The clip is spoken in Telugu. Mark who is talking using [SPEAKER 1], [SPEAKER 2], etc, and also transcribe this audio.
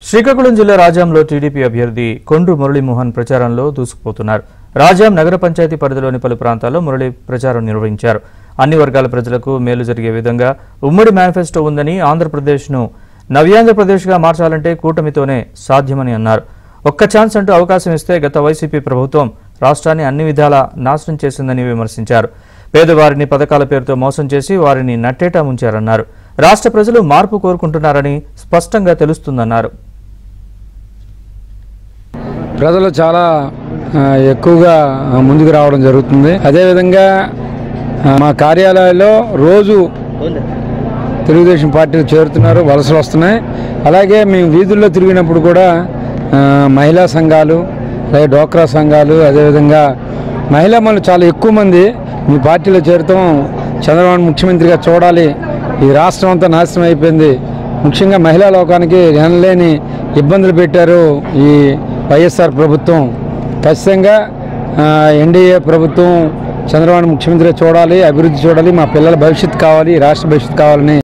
[SPEAKER 1] శ్రీకాకుళం జిల్లా రాజాంలో టీడీపీ అభ్యర్థి కొండ్రు మురళీమోహన్ ప్రచారంలో దూసుకుపోతున్నారు. రాజాం నగర పంచాయతీ పరిధిలోని పలు ప్రాంతాల్లో మురళి ప్రచారం నిర్వహించారు. అన్ని వర్గాల ప్రజలకు మేలు జరిగే విధంగా ఉమ్మడి మేనిఫెస్టో ఉందని, ఆంధ్రప్రదేశ్ను నవ్యాంధ్రప్రదేశ్గా మార్చాలంటే కూటమితోనే సాధ్యమని అన్నారు. ఒక్క ఛాన్స్ అంటూ అవకాశం ఇస్తే గత వైసీపీ ప్రభుత్వం రాష్ట్రాన్ని అన్ని విధాలా నాశనం చేసిందని విమర్శించారు. పేదవారిని పథకాల పేరుతో మోసం చేసి వారిని నట్టేటా ముంచారన్నారు. రాష్ట్ర ప్రజలు మార్పు కోరుకుంటున్నారని స్పష్టంగా తెలుస్తుందన్నారు.
[SPEAKER 2] ప్రజలు చాలా ఎక్కువగా ముందుకు రావడం జరుగుతుంది. అదేవిధంగా మా కార్యాలయాల్లో రోజు తెలుగుదేశం పార్టీలు చేరుతున్నారు, వలసలు వస్తున్నాయి. అలాగే మేము వీధుల్లో తిరిగినప్పుడు కూడా మహిళా సంఘాలు, అలాగే డోక్రా సంఘాలు, అదేవిధంగా మహిళా మనులు చాలా ఎక్కువ మంది మీ పార్టీలో చేరటం, చంద్రబాబు ముఖ్యమంత్రిగా చూడాలి, ఈ రాష్ట్రం అంతా నాశనం అయిపోయింది, ముఖ్యంగా మహిళా లోకానికి ఎనలేని ఇబ్బందులు పెట్టారు ఈ వైఎస్ఆర్ ప్రభుత్వం, ఖచ్చితంగా ఎన్డీఏ ప్రభుత్వం చంద్రబాబు ముఖ్యమంత్రిగా చూడాలి, అభివృద్ధి చూడాలి, మా పిల్లల భవిష్యత్తు కావాలి, రాష్ట్ర భవిష్యత్తు కావాలని